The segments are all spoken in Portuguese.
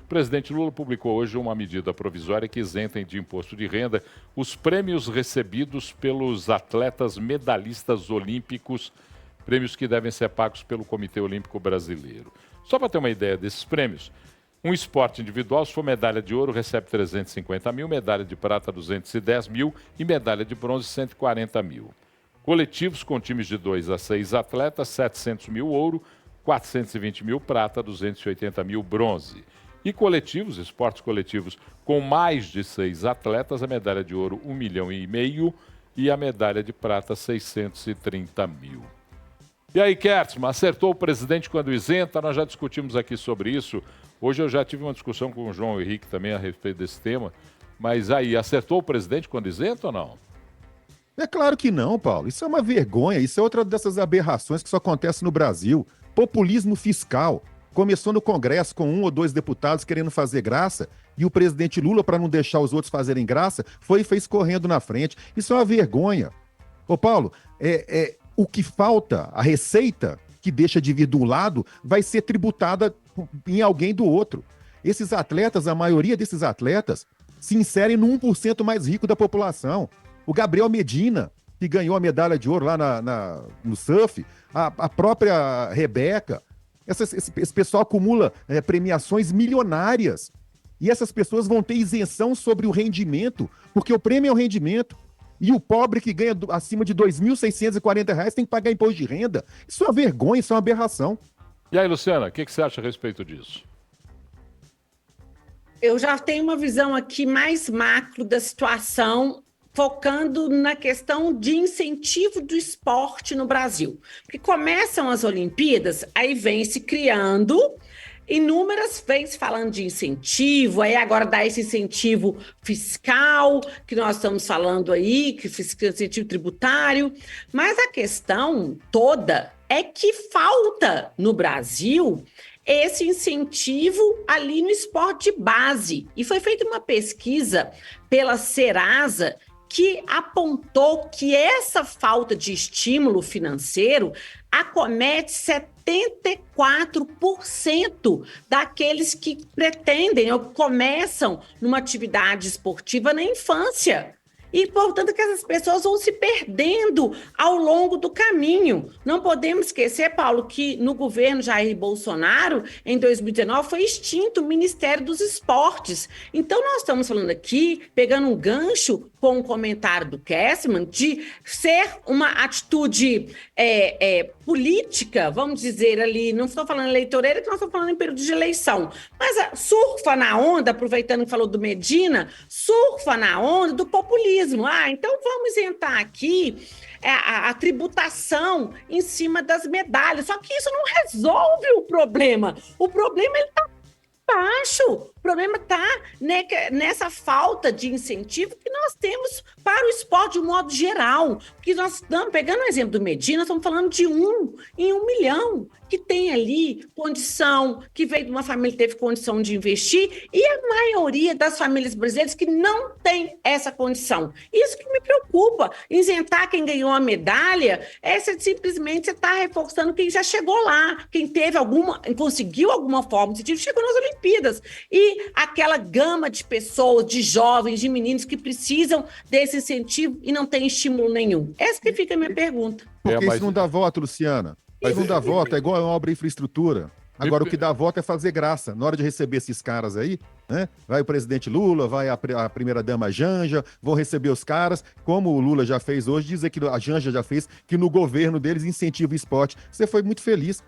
O presidente Lula publicou hoje uma medida provisória que isenta de imposto de renda os prêmios recebidos pelos atletas medalhistas olímpicos, prêmios que devem ser pagos pelo Comitê Olímpico Brasileiro. Só para ter uma ideia desses prêmios, um esporte individual, se for medalha de ouro, recebe 350 mil, medalha de prata 210 mil e medalha de bronze 140 mil. Coletivos com times de 2 a 6 atletas, 700 mil ouro, 420 mil prata, 280 mil bronze. E coletivos, esportes coletivos com mais de 6 atletas, a medalha de ouro 1,5 milhão e a medalha de prata 630 mil. E aí, Kertzmann, acertou o presidente quando isenta? Nós já discutimos aqui sobre isso. Hoje eu já tive uma discussão com o João Henrique também a respeito desse tema. Mas aí, acertou o presidente quando isenta ou não? É claro que não, Paulo. Isso é uma vergonha. Isso é outra dessas aberrações que só acontece no Brasil. Populismo fiscal. Começou no Congresso com 1 ou 2 deputados querendo fazer graça e o presidente Lula, para não deixar os outros fazerem graça, foi e fez correndo na frente. Isso é uma vergonha. Ô, Paulo, o que falta, a receita que deixa de vir de um lado, vai ser tributada em alguém do outro. Esses atletas, a maioria desses atletas, se inserem no 1% mais rico da população. O Gabriel Medina, que ganhou a medalha de ouro lá no surf, a própria Rebeca, esse pessoal acumula premiações milionárias. E essas pessoas vão ter isenção sobre o rendimento, porque o prêmio é o rendimento. E o pobre que ganha acima de R$ 2.640 tem que pagar imposto de renda. Isso é uma vergonha, isso é uma aberração. E aí, Luciana, o que você acha a respeito disso? Eu já tenho uma visão aqui mais macro da situação, focando na questão de incentivo do esporte no Brasil. Porque começam as Olimpíadas, aí vem se criando inúmeras vezes falando de incentivo, aí agora dá esse incentivo fiscal, que nós estamos falando aí, que incentivo tributário, mas a questão toda é que falta no Brasil esse incentivo ali no esporte de base. E foi feita uma pesquisa pela Serasa que apontou que essa falta de estímulo financeiro acomete 74% daqueles que pretendem ou começam numa atividade esportiva na infância. E, portanto, que essas pessoas vão se perdendo ao longo do caminho. Não podemos esquecer, Paulo, que no governo Jair Bolsonaro, em 2019, foi extinto o Ministério dos Esportes. Então, nós estamos falando aqui, pegando um gancho com o comentário do Kertzmann, de ser uma atitude política, vamos dizer ali, não estou falando eleitoreira, que nós estamos falando em período de eleição, mas surfa na onda, aproveitando que falou do Medina, surfa na onda do populismo. Então vamos isentar aqui a tributação em cima das medalhas. Só que isso não resolve o problema. O problema está baixo. O problema está nessa falta de incentivo que nós temos para o esporte de um modo geral. Porque nós estamos, pegando o exemplo do Medina, nós estamos falando de 1 em 1 milhão, que tem ali condição, que veio de uma família que teve condição de investir, e a maioria das famílias brasileiras que não tem essa condição. Isso que me preocupa. Isentar quem ganhou a medalha, simplesmente você está reforçando quem já chegou lá, quem conseguiu alguma forma de incentivo, chegou nas Olimpíadas. E aquela gama de pessoas, de jovens, de meninos que precisam desse incentivo e não tem estímulo nenhum. Essa que fica a minha pergunta. Porque isso não dá voto, Luciana. Isso não dá voto, é igual a uma obra de infraestrutura. Agora, o que dá voto é fazer graça. Na hora de receber esses caras aí, né? Vai o presidente Lula, vai a primeira-dama Janja, vão receber os caras, como o Lula já fez hoje, dizer que a Janja já fez, que no governo deles incentiva o esporte. Você foi muito feliz.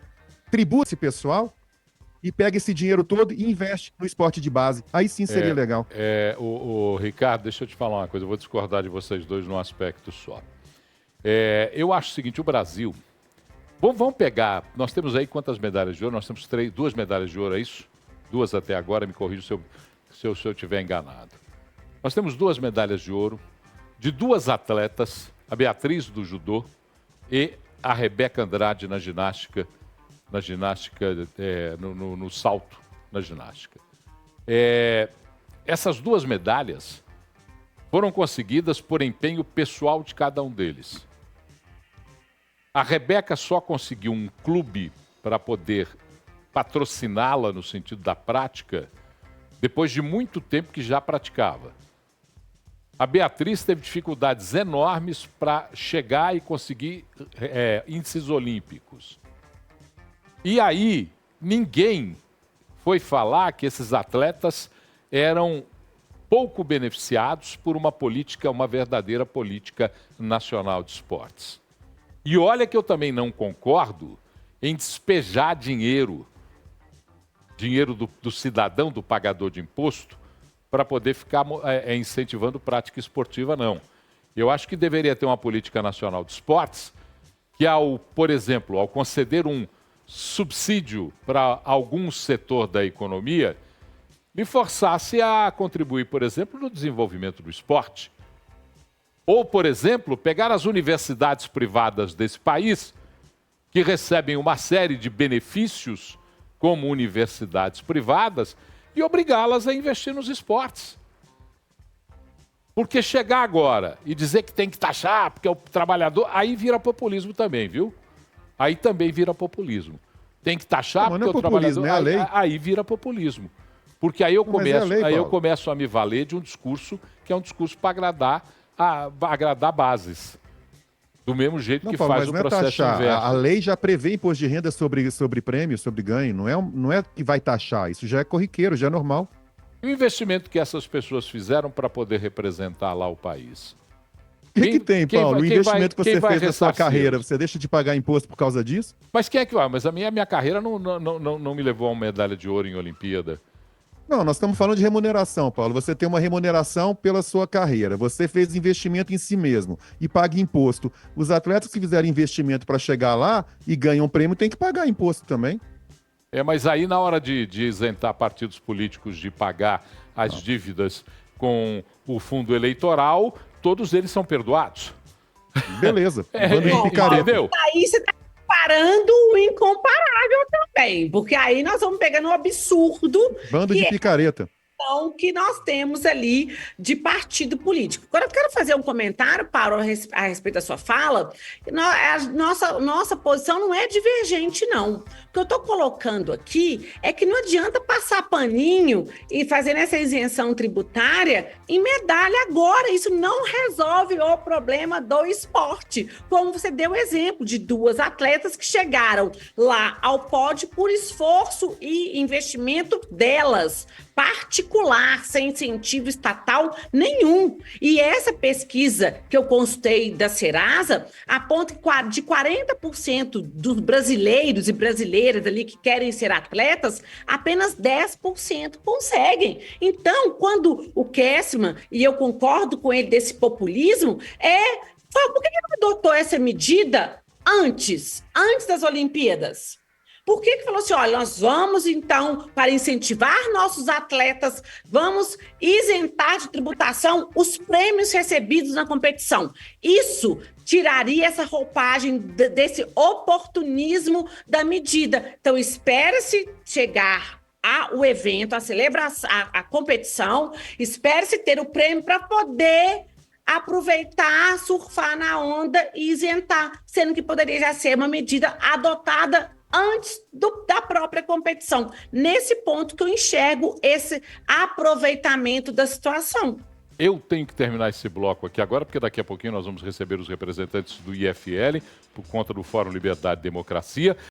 Tributa esse pessoal e pega esse dinheiro todo e investe no esporte de base. Aí sim seria legal. O Ricardo, deixa eu te falar uma coisa, eu vou discordar de vocês dois num aspecto só. Eu acho o seguinte, o Brasil... Vamos pegar, nós temos aí quantas medalhas de ouro? Nós temos 2 medalhas de ouro, é isso? 2 até agora, me corrija se eu estiver enganado. Nós temos 2 medalhas de ouro de 2 atletas, a Beatriz do judô e a Rebeca Andrade na ginástica, no salto na ginástica. Essas 2 medalhas foram conseguidas por empenho pessoal de cada um deles. A Rebeca só conseguiu um clube para poder patrociná-la no sentido da prática depois de muito tempo que já praticava. A Beatriz teve dificuldades enormes para chegar e conseguir índices olímpicos. E aí, ninguém foi falar que esses atletas eram pouco beneficiados por uma política, uma verdadeira política nacional de esportes. E olha que eu também não concordo em despejar dinheiro do cidadão, do pagador de imposto, para poder ficar incentivando prática esportiva, não. Eu acho que deveria ter uma política nacional de esportes que, por exemplo, ao conceder um subsídio para algum setor da economia, lhe forçasse a contribuir, por exemplo, no desenvolvimento do esporte. Ou, por exemplo, pegar as universidades privadas desse país, que recebem uma série de benefícios como universidades privadas, e obrigá-las a investir nos esportes. Porque chegar agora e dizer que tem que taxar, porque é o trabalhador, aí vira populismo também, viu? Aí também vira populismo. Tem que taxar porque o trabalhador... É a lei. Aí vira populismo. Porque aí eu começo a me valer de um discurso que é um discurso para agradar bases. Do mesmo jeito que faz o processo inverso. A lei já prevê imposto de renda sobre prêmio, sobre ganho. Não é que vai taxar. Isso já é corriqueiro, já é normal. E o investimento que essas pessoas fizeram para poder representar lá o país? O que tem, Paulo? O investimento que você fez na sua carreira, você deixa de pagar imposto por causa disso? Mas quem é que vai? Mas a minha carreira não me levou a uma medalha de ouro em Olimpíada. Não, nós estamos falando de remuneração, Paulo. Você tem uma remuneração pela sua carreira. Você fez investimento em si mesmo e paga imposto. Os atletas que fizeram investimento para chegar lá e ganham prêmio têm que pagar imposto também. Mas aí na hora de isentar partidos políticos de pagar as dívidas com o fundo eleitoral, todos eles são perdoados. Beleza. Bando de picareta. Entendeu? Aí você está comparando o incomparável também, porque aí nós vamos pegando um absurdo. Bando de picareta. Que nós temos ali de partido político. Agora, eu quero fazer um comentário, Paulo, a respeito da sua fala. A nossa posição não é divergente, não. O que eu estou colocando aqui é que não adianta passar paninho e fazer essa isenção tributária em medalha agora. Isso não resolve o problema do esporte. Como você deu o exemplo de duas atletas que chegaram lá ao pódio por esforço e investimento delas, particular, sem incentivo estatal nenhum. E essa pesquisa que eu consultei da Serasa aponta que de 40% dos brasileiros e brasileiras ali que querem ser atletas, apenas 10% conseguem. Então, quando o Kessmann, e eu concordo com ele desse populismo, por que ele não adotou essa medida antes das Olimpíadas? Por que falou assim, olha, nós vamos então, para incentivar nossos atletas, vamos isentar de tributação os prêmios recebidos na competição. Isso tiraria essa roupagem desse oportunismo da medida. Então, espera-se chegar ao evento, a celebração, a competição, espera-se ter o prêmio para poder aproveitar, surfar na onda e isentar, sendo que poderia já ser uma medida adotada antes da própria competição. Nesse ponto que eu enxergo esse aproveitamento da situação. Eu tenho que terminar esse bloco aqui agora, porque daqui a pouquinho nós vamos receber os representantes do IFL, por conta do Fórum Liberdade e Democracia.